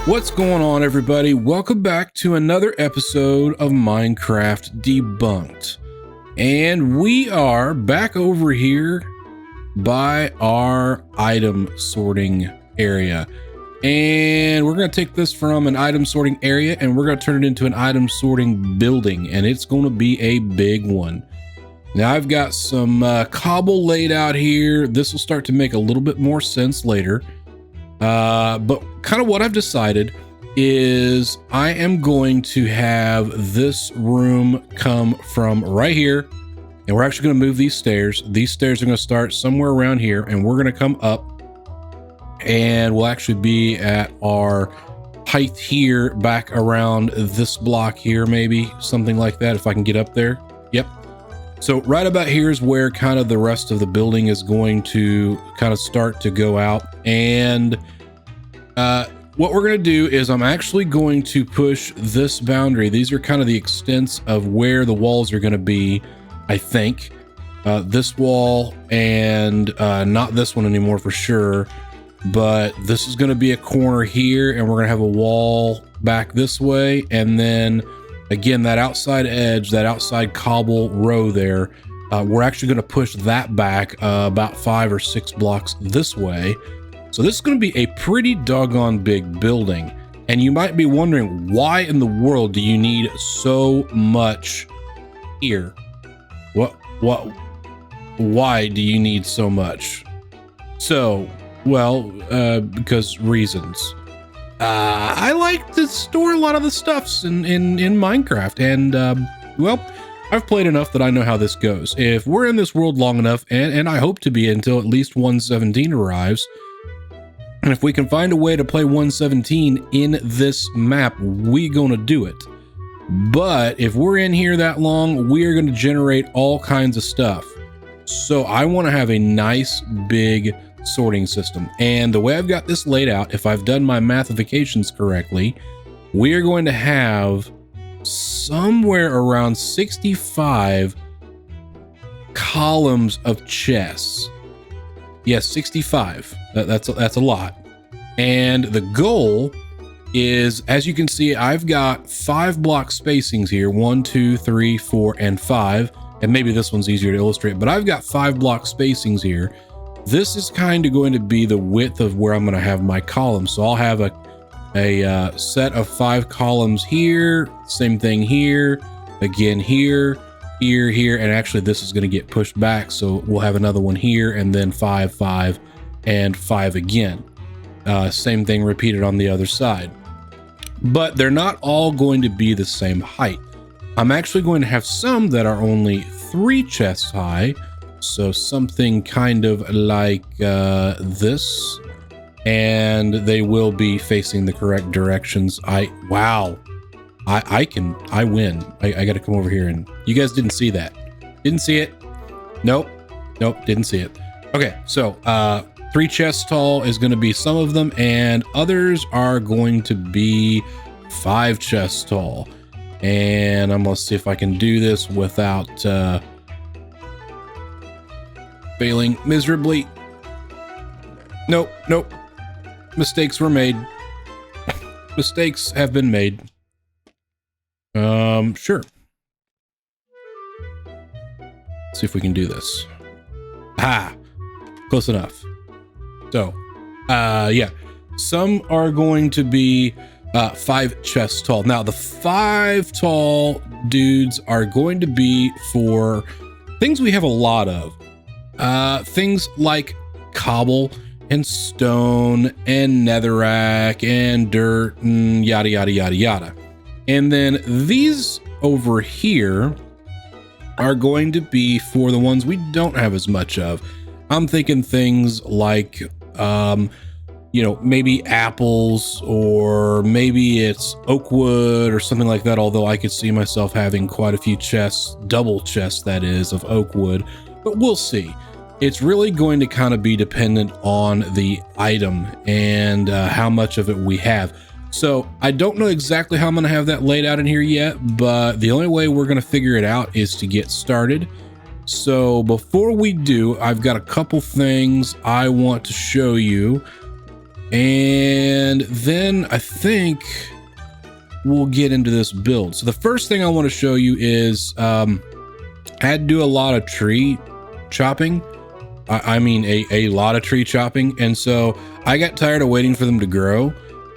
What's going on, everybody? Welcome back to another episode of Minecraft Debunked. And we are back over here by our item sorting area. And we're going to take this from an item sorting area and we're going to turn it into an item sorting building. And it's going to be a big one. Now I've got some cobble laid out here. This will start to make a little bit more sense later. But kind of what I've decided is I am going to have this room come from right here, and we're actually going to move these stairs. These stairs are going to start somewhere around here, and we're going to come up, and we'll actually be at our height here, back around this block here, maybe something like that, if I can get up there. Yep. So right about here is where kind of the rest of the building is going to kind of start to go out. And what we're going to do is I'm actually going to push this boundary. These are kind of the extents of where the walls are going to be, I think. This wall and not this one anymore for sure. But this is going to be a corner here, and we're going to have a wall back this way. And then again, that outside edge, that outside cobble row there, we're actually going to push that back about 5 or 6 blocks this way. So this is going to be a pretty doggone big building. And you might be wondering, why in the world do you need so much here? Why do you need so much? So, well, because reasons. I like to store a lot of the stuffs in Minecraft, and well, I've played enough that I know how this goes. If we're in this world long enough, and I hope to be until at least 1.17 arrives, and if we can find a way to play 1.17 in this map, we're gonna do it. But if we're in here that long, we are gonna generate all kinds of stuff. So I want to have a nice big sorting system. And the way I've got this laid out, if I've done my mathefications correctly, we are going to have somewhere around 65 columns of chests. Yes, 65. That's a lot. And the goal is, as you can see, I've got 5 block spacings here. 1, 2, 3, 4, and 5. And maybe this one's easier to illustrate, but I've got 5 block spacings here. This is kind of going to be the width of where I'm going to have my columns. So I'll have a set of 5 columns here, same thing here, again here, here, and actually this is going to get pushed back. So we'll have another one here, and then 5, 5, and 5 again. Same thing repeated on the other side. But they're not all going to be the same height. I'm actually going to have some that are only 3 chests high. So something kind of like this, and they will be facing the correct directions. I win. I got to come over here, and you guys didn't see that. Didn't see it. Nope, didn't see it. Okay, so 3 chests tall is going to be some of them, and others are going to be 5 chests tall. And I'm gonna see if I can do this without failing miserably. Nope. Mistakes were made. Mistakes have been made. Sure. Let's see if we can do this. Close enough. So, yeah. Some are going to be 5 chests tall. Now, the 5 tall dudes are going to be for things we have a lot of. Things like cobble and stone and netherrack and dirt and yada, yada, yada, yada. And then these over here are going to be for the ones we don't have as much of. I'm thinking things like, you know, maybe apples, or maybe it's oak wood or something like that. Although I could see myself having quite a few chests, double chests that is, of oak wood, but we'll see. It's really going to kind of be dependent on the item and how much of it we have. So I don't know exactly how I'm going to have that laid out in here yet, but the only way we're going to figure it out is to get started. So before we do, I've got a couple things I want to show you. And then I think we'll get into this build. So the first thing I want to show you is I had to do a lot of tree chopping. I mean a lot of tree chopping. And so I got tired of waiting for them to grow.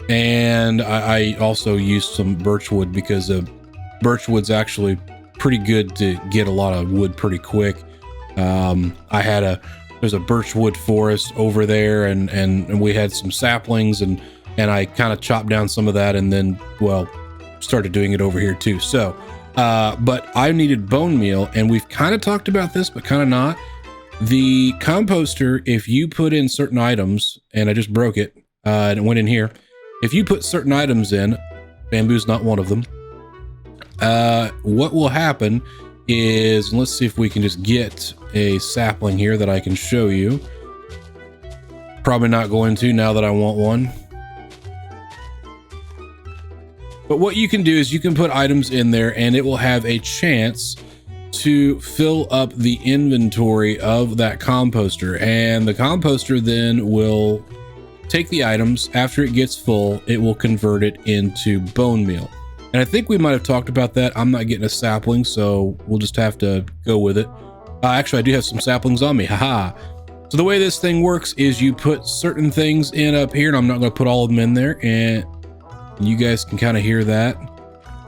And I also used some birch wood because birch wood's actually pretty good to get a lot of wood pretty quick. There's a birch wood forest over there, and we had some saplings, and I kind of chopped down some of that, and then, well, started doing it over here too. So, but I needed bone meal, and we've kind of talked about this, but kind of not. The composter, if you put in certain items, and I just broke it, and it went in here. If you put certain items in, bamboo's not one of them. What will happen is, let's see if we can just get a sapling here that I can show you. Probably not going to now that I want one. But what you can do is you can put items in there and it will have a chance to fill up the inventory of that composter. And the composter then will take the items. After it gets full, it will convert it into bone meal. And I think we might have talked about that. I'm not getting a sapling, so we'll just have to go with it. Actually, I do have some saplings on me. Haha. So the way this thing works is you put certain things in up here, and I'm not going to put all of them in there, and you guys can kind of hear that.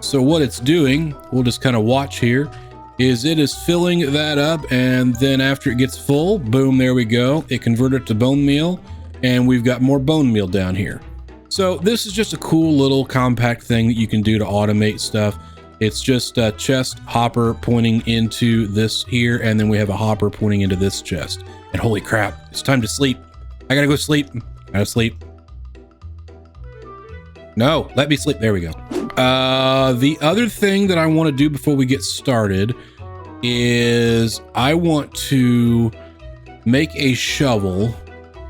So what it's doing, we'll just kind of watch here, is it is filling that up, and then after it gets full, boom, there we go. It converted it to bone meal, and we've got more bone meal down here. So this is just a cool little compact thing that you can do to automate stuff. It's just a chest hopper pointing into this here, and then we have a hopper pointing into this chest. And holy crap, it's time to sleep. I gotta go sleep. I gotta sleep. No, let me sleep. There we go. The other thing that I want to do before we get started is I want to make a shovel.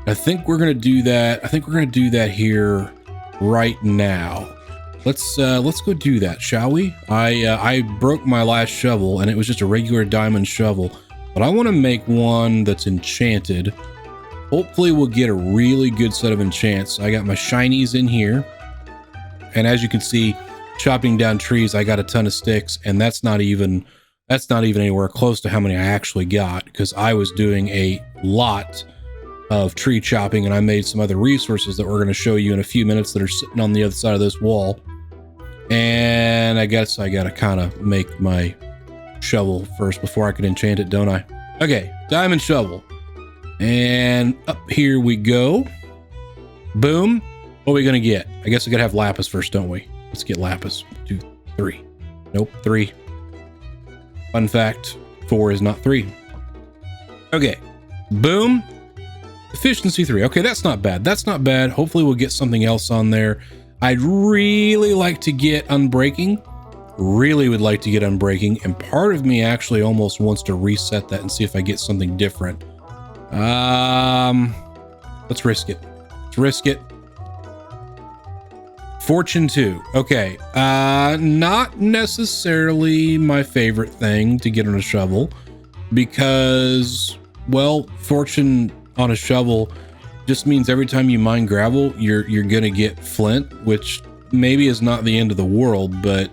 I think we're gonna do that. I think we're gonna do that here right now. Let's go do that, shall we? I broke my last shovel and it was just a regular diamond shovel, but I want to make one that's enchanted. Hopefully we'll get a really good set of enchants. I got my shinies in here, and as you can see, chopping down trees, I got a ton of sticks, and that's not even anywhere close to how many I actually got, because I was doing a lot of tree chopping, and I made some other resources that we're going to show you in a few minutes that are sitting on the other side of this wall. And I guess I got to kind of make my shovel first before I can enchant it, don't I? Okay, diamond shovel. And up here we go. Boom. What are we going to get? I guess we got to have lapis first, don't we? Let's get lapis. 2, 3. Nope, 3. Fun fact, 4 is not 3. Okay. Boom. Efficiency 3. Okay, that's not bad. That's not bad. Hopefully we'll get something else on there. I'd really like to get unbreaking. Really would like to get unbreaking. And part of me actually almost wants to reset that and see if I get something different. Let's risk it. Let's risk it. Fortune 2. Okay. Not necessarily my favorite thing to get on a shovel, because, well, fortune on a shovel just means every time you mine gravel, you're gonna get flint, which maybe is not the end of the world, but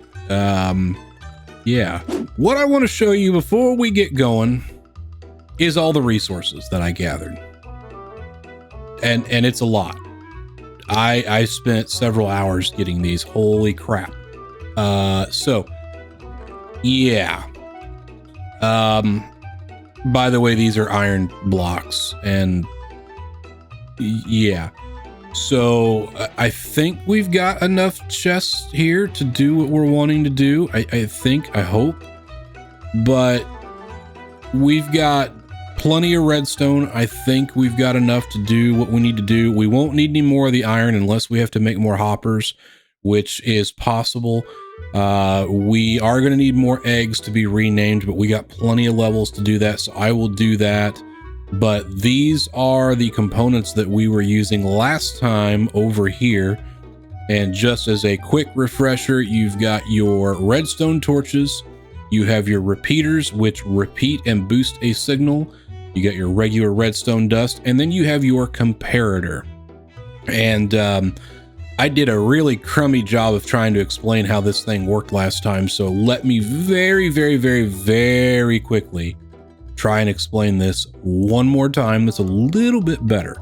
yeah. What I want to show you before we get going is all the resources that I gathered, and it's a lot. I spent several hours getting these. Holy crap. So yeah. By the way, these are iron blocks, and yeah. So I think we've got enough chests here to do what we're wanting to do. I hope, but we've got plenty of redstone. I think we've got enough to do what we need to do. We won't need any more of the iron unless we have to make more hoppers, which is possible. We are going to need more eggs to be renamed, but we got plenty of levels to do that, so I will do that. But these are the components that we were using last time over here. And just as a quick refresher, you've got your redstone torches, you have your repeaters, which repeat and boost a signal, you got your regular redstone dust, and then you have your comparator. And I did a really crummy job of trying to explain how this thing worked last time. So let me very quickly try and explain this one more time. That's a little bit better.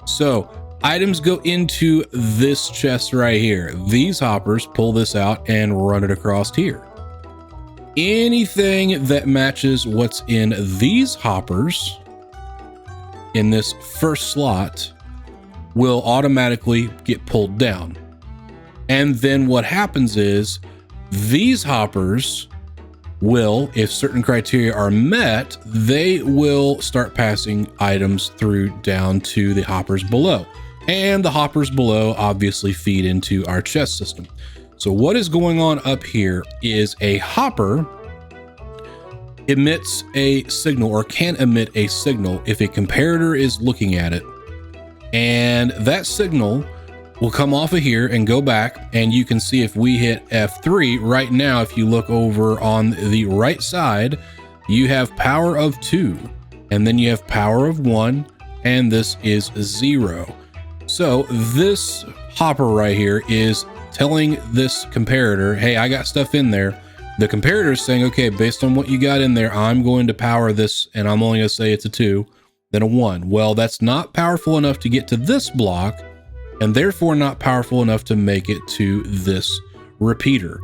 So items go into this chest right here. These hoppers pull this out and run it across here. Anything that matches what's in these hoppers in this first slot will automatically get pulled down. And then what happens is these hoppers will, if certain criteria are met, they will start passing items through down to the hoppers below. And the hoppers below obviously feed into our chest system. So what is going on up here is a hopper emits a signal, or can emit a signal if a comparator is looking at it. And that signal will come off of here and go back, and you can see if we hit F3 right now, if you look over on the right side, you have power of 2, and then you have power of 1, and this is 0. So this hopper right here is telling this comparator, hey, I got stuff in there. The comparator is saying, okay, based on what you got in there, I'm going to power this, and I'm only going to say it's a 2, then a 1. Well, that's not powerful enough to get to this block, and therefore not powerful enough to make it to this repeater.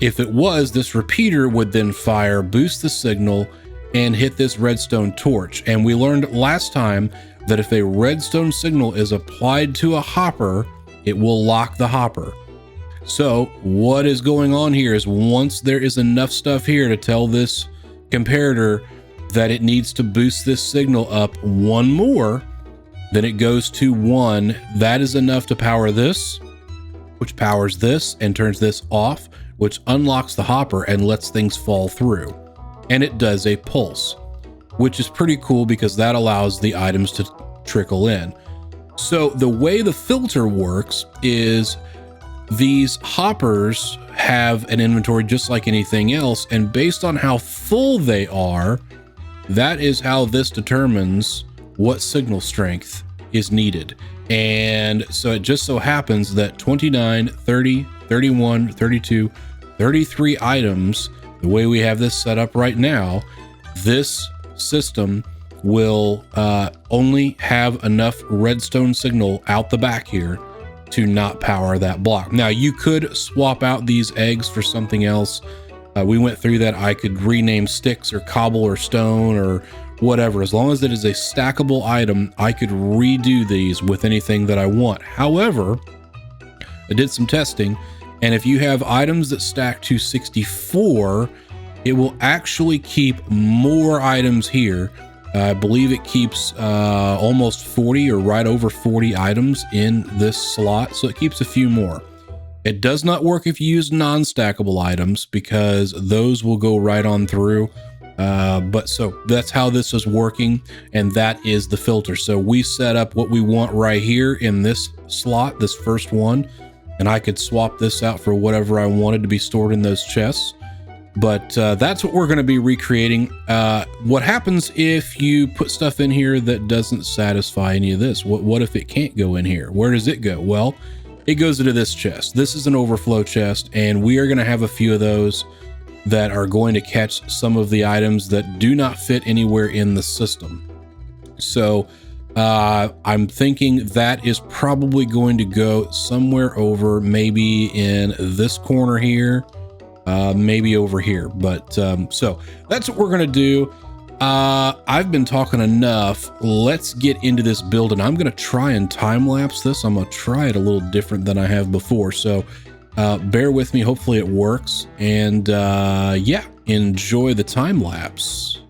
If it was, this repeater would then fire, boost the signal, and hit this redstone torch. And we learned last time that if a redstone signal is applied to a hopper, it will lock the hopper. So what is going on here is once there is enough stuff here to tell this comparator that it needs to boost this signal up 1 more, then it goes to 1. That is enough to power this, which powers this and turns this off, which unlocks the hopper and lets things fall through. And it does a pulse, which is pretty cool because that allows the items to trickle in. So the way the filter works is these hoppers have an inventory just like anything else, and based on how full they are, that is how this determines what signal strength is needed. And so it just so happens that 29, 30, 31, 32, 33 items, the way we have this set up right now, this system will only have enough redstone signal out the back here to not power that block. Now you could swap out these eggs for something else. We went through that. I could rename sticks or cobble or stone or whatever. As long as it is a stackable item, I could redo these with anything that I want. However, I did some testing, and if you have items that stack to 64, it will actually keep more items here. I believe it keeps almost 40 or right over 40 items in this slot, so it keeps a few more. It does not work if you use non-stackable items because those will go right on through. But so that's how this is working, and that is the filter. So we set up what we want right here in this slot, this first one, and I could swap this out for whatever I wanted to be stored in those chests. But that's what we're going to be recreating. What happens if you put stuff in here that doesn't satisfy any of this? What if it can't go in here? Where does it go? Well, it goes into this chest. This is an overflow chest, and we are going to have a few of those that are going to catch some of the items that do not fit anywhere in the system. So I'm thinking that is probably going to go somewhere over maybe in this corner here, maybe over here. But so that's what we're going to do. I've been talking enough. Let's get into this build, and I'm going to try and time lapse this. I'm going to try it a little different than I have before. So bear with me. Hopefully it works. And yeah, enjoy the time lapse.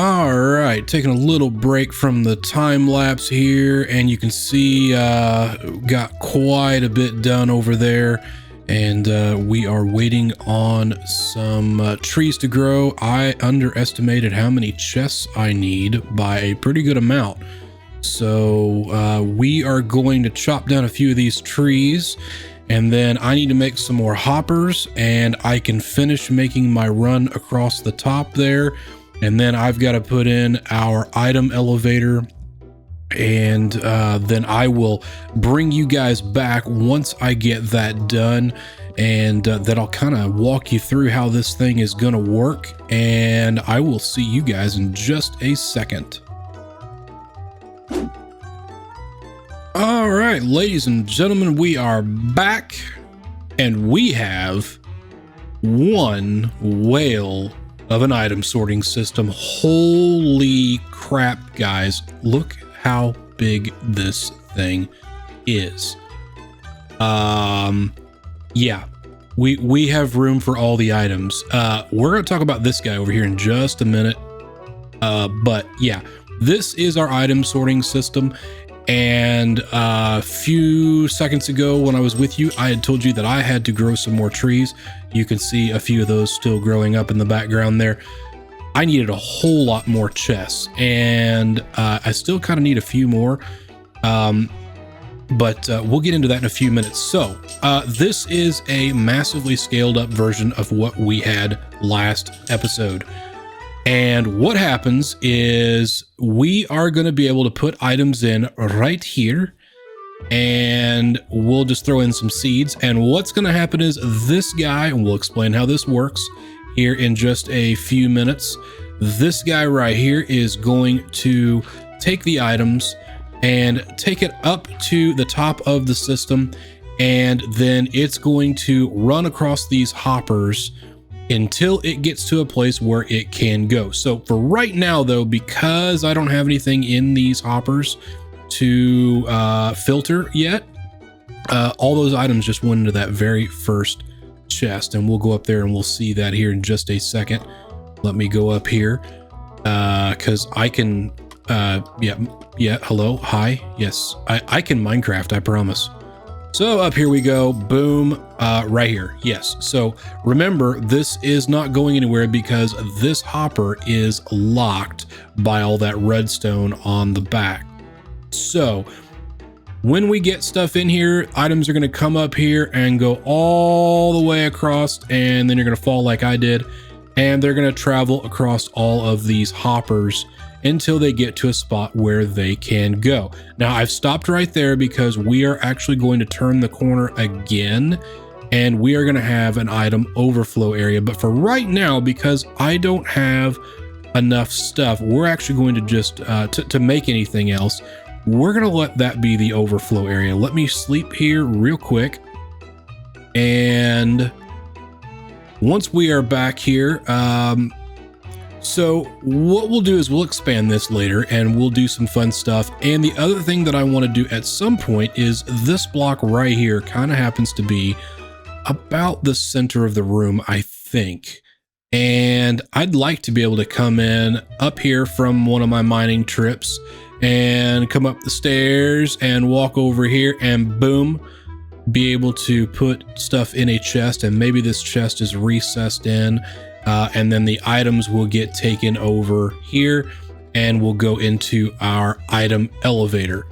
All right, taking a little break from the time lapse here, and you can see got quite a bit done over there, and we are waiting on some trees to grow. I underestimated how many chests I need by a pretty good amount. So we are going to chop down a few of these trees, and then I need to make some more hoppers, and I can finish making my run across the top there. And then I've got to put in our item elevator, and then I will bring you guys back once I get that done, and then I'll kind of walk you through how this thing is going to work, and I will see you guys in just a second. All right, ladies and gentlemen, we are back, and we have one whale of an item sorting system. Holy crap, guys. Look how big this thing is. Yeah, we have room for all the items. We're going to talk about this guy over here in just a minute. But yeah, this is our item sorting system. And a few seconds ago when I was with you, I had told you that I had to grow some more trees. You can see a few of those still growing up in the background there. I needed a whole lot more chests, and I still kind of need a few more. But we'll get into that in a few minutes. So this is a massively scaled up version of what we had last episode. And what happens is we are going to be able to put items in right here, and we'll just throw in some seeds. And what's going to happen is this guy, and we'll explain how this works here in just a few minutes. This guy right here is going to take the items and take it up to the top of the system, and then it's going to run across these hoppers until it gets to a place where it can go. So for right now though, because I don't have anything in these hoppers to filter yet, all those items just went into that very first chest, and we'll go up there and we'll see that here in just a second. Let me go up here because I can hello, hi, yes, I can Minecraft, I promise. So up here we go, boom, right here, yes. So remember, this is not going anywhere because this hopper is locked by all that redstone on the back. So when we get stuff in here, items are going to come up here and go all the way across, and then you're going to fall like I did, and they're going to travel across all of these hoppers until they get to a spot where they can go. Now I've stopped right there because we are actually going to turn the corner again, and we are going to have an item overflow area. But for right now, because I don't have enough stuff, we're actually going to just to make anything else, we're going to let that be the overflow area. Let me sleep here real quick, and once we are back here, so what we'll do is we'll expand this later and we'll do some fun stuff. And the other thing that I want to do at some point is this block right here kind of happens to be about the center of the room, I think. And I'd like to be able to come in up here from one of my mining trips and come up the stairs and walk over here and boom, be able to put stuff in a chest, and maybe this chest is recessed in. And then the items will get taken over here and we'll go into our item elevator.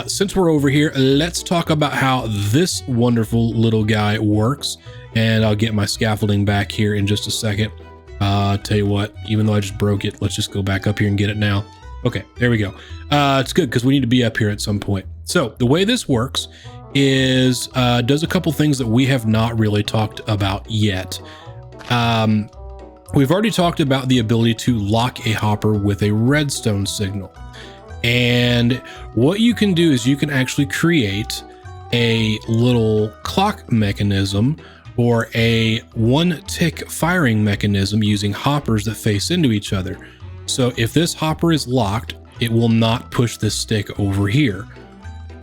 Since we're over here, let's talk about how this wonderful little guy works. And I'll get my scaffolding back here in just a second. Tell you what, even though I just broke it, let's just go back up here and get it now. Okay, there we go. It's good because we need to be up here at some point. So the way this works is does a couple things that we have not really talked about yet. We've already talked about the ability to lock a hopper with a redstone signal. And what you can do is you can actually create a little clock mechanism or a one tick firing mechanism using hoppers that face into each other. So if this hopper is locked, it will not push this stick over here.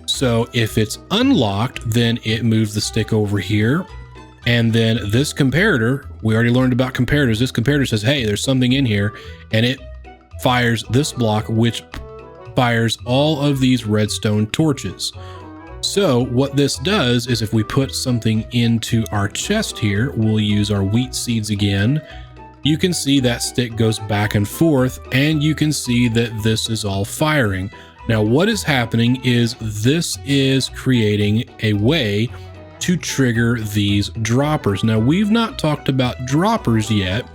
So if it's unlocked, then it moves the stick over here. And then this comparator, we already learned about comparators. This comparator says, hey, there's something in here, and it fires this block, which fires all of these redstone torches. So what this does is if we put something into our chest here, we'll use our wheat seeds again. You can see that stick goes back and forth, and you can see that this is all firing. Now what is happening is this is creating a way to trigger these droppers. Now we've not talked about droppers yet,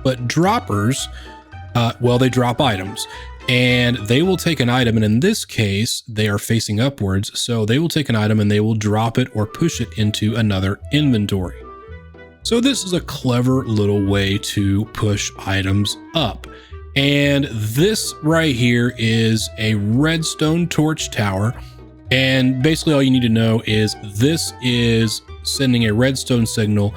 but droppers, well, they drop items. And they will take an item, and in this case, they are facing upwards. So they will take an item and they will drop it or push it into another inventory. So this is a clever little way to push items up. And this right here is a redstone torch tower. And basically all you need to know is this is sending a redstone signal.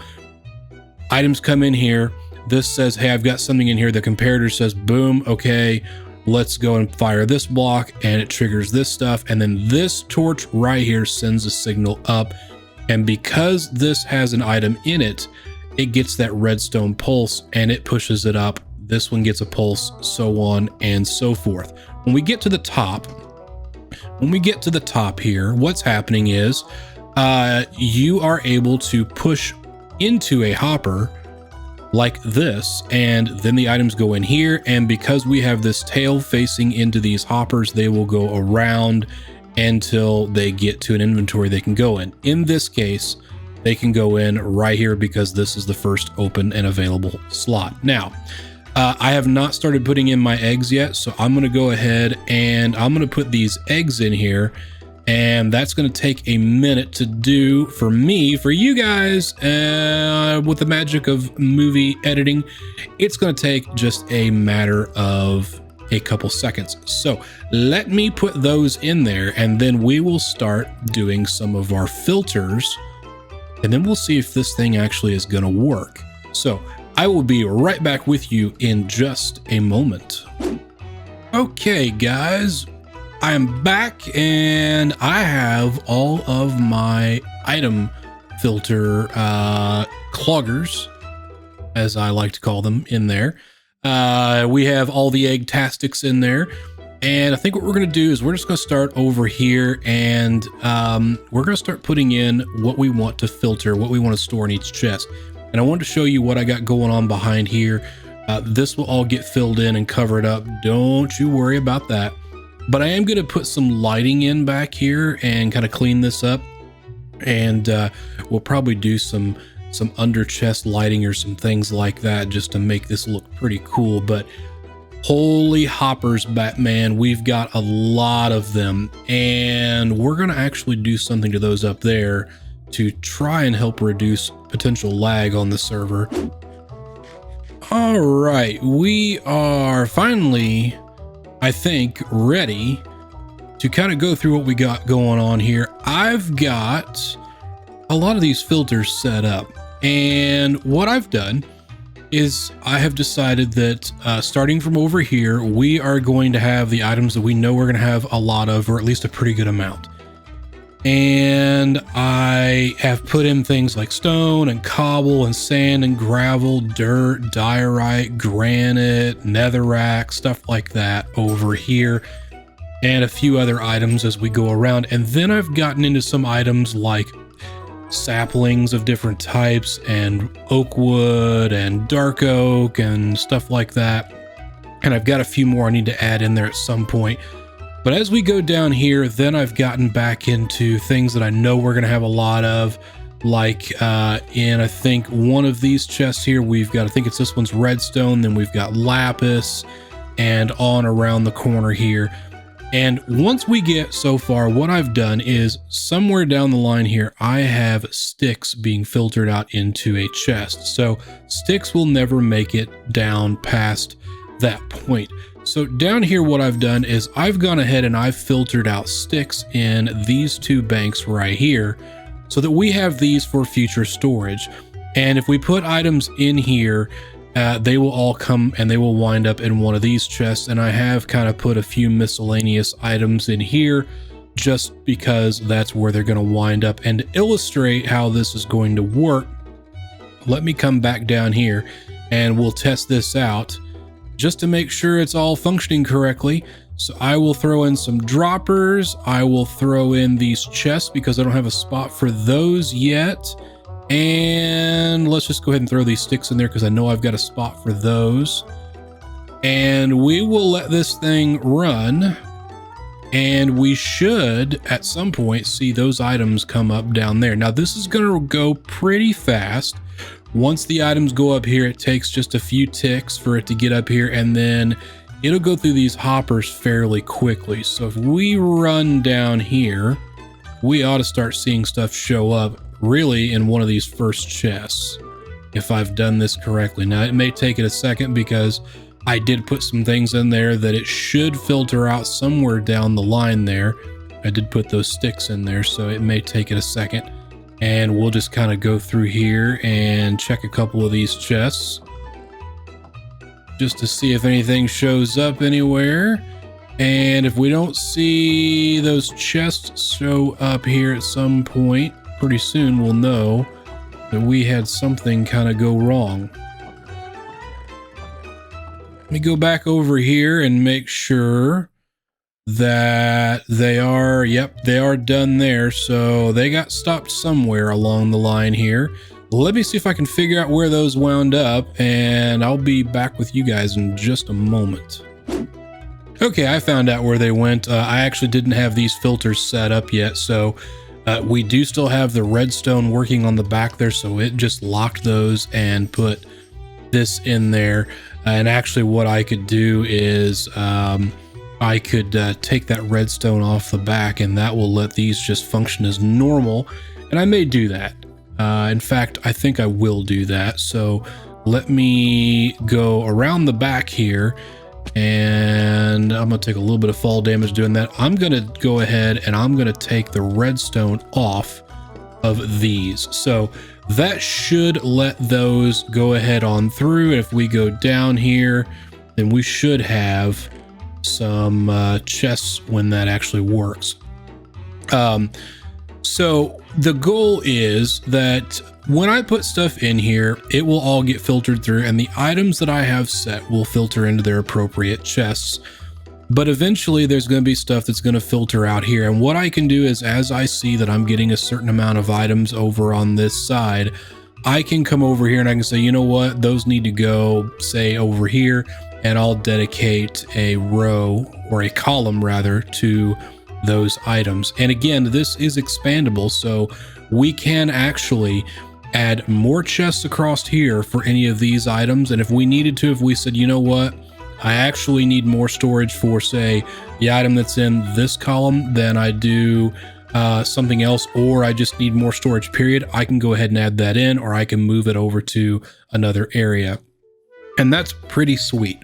Items come in here. This says, hey, I've got something in here. The comparator says, boom, okay. Let's go and fire this block, and it triggers this stuff. And then this torch right here sends a signal up. And because this has an item in it, it gets that redstone pulse and it pushes it up. This one gets a pulse, so on and so forth. When we get to the top here, what's happening is you are able to push into a hopper like this, and then the items go in here, and because we have this tail facing into these hoppers, they will go around until they get to an inventory they can go in. In this case, they can go in right here because this is the first open and available slot. Now, I have not started putting in my eggs yet, so I'm going to go ahead and I'm going to put these eggs in here. And that's going to take a minute to do for me. For you guys, with the magic of movie editing, it's going to take just a matter of a couple seconds. So let me put those in there, and then we will start doing some of our filters, and then we'll see if this thing actually is going to work. So I will be right back with you in just a moment. Okay, guys. I am back, and I have all of my item filter cloggers, as I like to call them, in there. We have all the egg-tastics in there, and I think what we're going to do is we're just going to start over here, and we're going to start putting in what we want to filter, what we want to store in each chest. And I wanted to show you what I got going on behind here. This will all get filled in and covered up. Don't you worry about that. But I am going to put some lighting in back here and kind of clean this up. And we'll probably do some under chest lighting or some things like that just to make this look pretty cool. But holy hoppers, Batman, we've got a lot of them. And we're going to actually do something to those up there to try and help reduce potential lag on the server. All right, we are finally, I think, ready to kind of go through what we got going on here. I've got a lot of these filters set up, and what I've done is I have decided that starting from over here, we are going to have the items that we know we're going to have a lot of, or at least a pretty good amount. And I have put in things like stone and cobble and sand and gravel, dirt, diorite, granite, netherrack, stuff like that over here, and a few other items as we go around. And then I've gotten into some items like saplings of different types and oak wood and dark oak and stuff like that. And I've got a few more I need to add in there at some point. But as we go down here, then I've gotten back into things that I know we're going to have a lot of, like in, I think, one of these chests here, we've got, I think it's this one's redstone, then we've got lapis, and on around the corner here. And once we get so far, what I've done is somewhere down the line here, I have sticks being filtered out into a chest. So sticks will never make it down past that point. So down here, what I've done is I've gone ahead and I've filtered out sticks in these two banks right here so that we have these for future storage. And if we put items in here, they will all come and they will wind up in one of these chests. And I have kind of put a few miscellaneous items in here just because that's where they're going to wind up. And to illustrate how this is going to work, let me come back down here and we'll test this out. just to make sure it's all functioning correctly. So I will throw in some droppers. I will throw in these chests because I don't have a spot for those yet. And let's just go ahead and throw these sticks in there because I know I've got a spot for those. And we will let this thing run. And we should, at some point, see those items come up down there. Now, this is going to go pretty fast. Once the items go up here, it takes just a few ticks for it to get up here, and then it'll go through these hoppers fairly quickly. So if we run down here, we ought to start seeing stuff show up really in one of these first chests, if I've done this correctly. Now, it may take it a second because I did put some things in there that it should filter out somewhere down the line there. I did put those sticks in there, so it may take it a second. And we'll just kind of go through here and check a couple of these chests just to see if anything shows up anywhere. And if we don't see those chests show up here at some point, pretty soon we'll know that we had something kind of go wrong. Let me go back over here and make sure that they are, yep, they are done there. So they got stopped somewhere along the line here. Let me see if I can figure out where those wound up, and I'll be back with you guys in just a moment. Okay, I found out where they went. I actually didn't have these filters set up yet, so we do still have the redstone working on the back there, so it just locked those and put this in there. And actually what I could do is I could take that redstone off the back, and that will let these just function as normal. And I may do that. In fact, I think I will do that. So let me go around the back here, and I'm going to take a little bit of fall damage doing that. I'm going to go ahead and I'm going to take the redstone off of these. So that should let those go ahead on through. And if we go down here, then we should have some chests when that actually works. So the goal is that when I put stuff in here, it will all get filtered through, and the items that I have set will filter into their appropriate chests. But eventually there's going to be stuff that's going to filter out here. And what I can do is, as I see that I'm getting a certain amount of items over on this side, I can come over here and I can say, you know what, those need to go, say, over here, and I'll dedicate a row, or a column rather, to those items. And again, this is expandable, so we can actually add more chests across here for any of these items. And if we needed to, if we said, you know what, I actually need more storage for, say, the item that's in this column than I do something else, or I just need more storage, period, I can go ahead and add that in, or I can move it over to another area. And that's pretty sweet.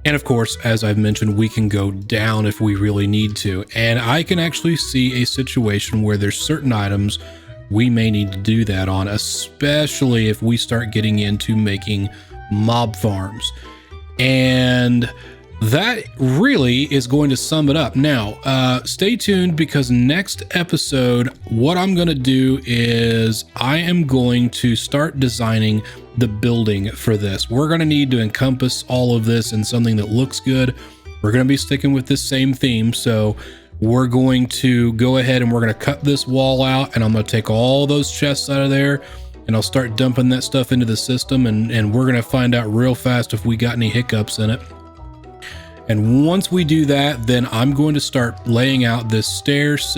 And of course, as I've mentioned, we can go down if we really need to. And I can actually see a situation where there's certain items we may need to do that on, especially if we start getting into making mob farms. And that really is going to sum it up. Now, stay tuned, because next episode, what I'm going to do is I am going to start designing the building for this. We're going to need to encompass all of this in something that looks good. We're going to be sticking with this same theme. So we're going to go ahead and we're going to cut this wall out, and I'm going to take all those chests out of there, and I'll start dumping that stuff into the system, and we're going to find out real fast if we got any hiccups in it. And once we do that, then I'm going to start laying out this staircase,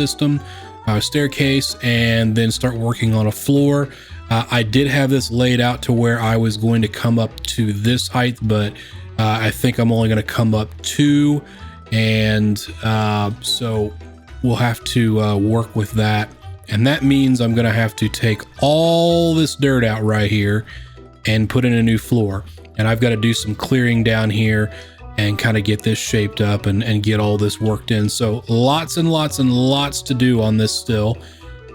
and then start working on a floor. I did have this laid out to where I was going to come up to this height, but I think I'm only going to come up 2, and so we'll have to work with that. And that means I'm going to have to take all this dirt out right here and put in a new floor. And I've got to do some clearing down here and kind of get this shaped up and get all this worked in. So lots and lots and lots to do on this still.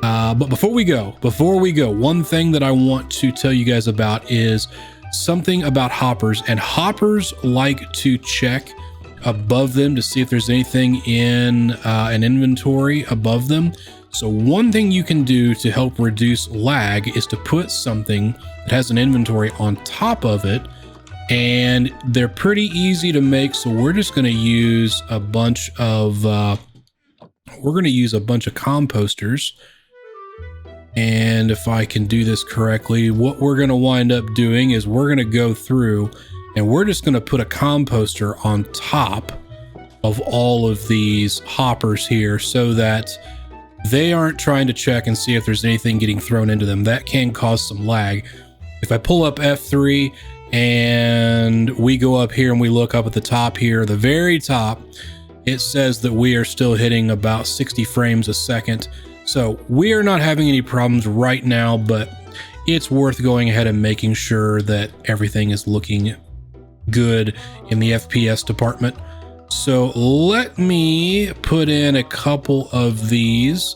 But before we go, one thing that I want to tell you guys about is something about hoppers. And hoppers like to check above them to see if there's anything in an inventory above them. So one thing you can do to help reduce lag is to put something that has an inventory on top of it, and they're pretty easy to make. So we're just going to use a bunch of composters. And if I can do this correctly, what we're going to wind up doing is we're going to go through and we're just going to put a composter on top of all of these hoppers here so that they aren't trying to check and see if there's anything getting thrown into them. That can cause some lag. If I pull up F3 and we go up here and we look up at the top here, the very top, it says that we are still hitting about 60 frames a second. So we are not having any problems right now, but it's worth going ahead and making sure that everything is looking good in the FPS department. So let me put in a couple of these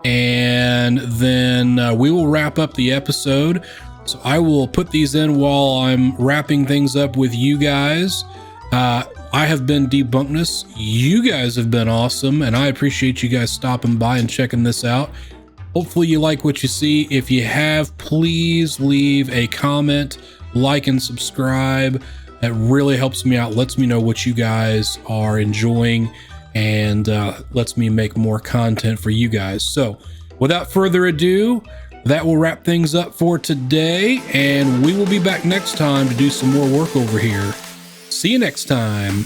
and then we will wrap up the episode. So I will put these in while I'm wrapping things up with you guys. I have been Debunkedness. You guys have been awesome, and I appreciate you guys stopping by and checking this out. Hopefully you like what you see. If you have, please leave a comment, like, and subscribe. That really helps me out, lets me know what you guys are enjoying, and lets me make more content for you guys. So without further ado, that will wrap things up for today, and we will be back next time to do some more work over here. See you next time.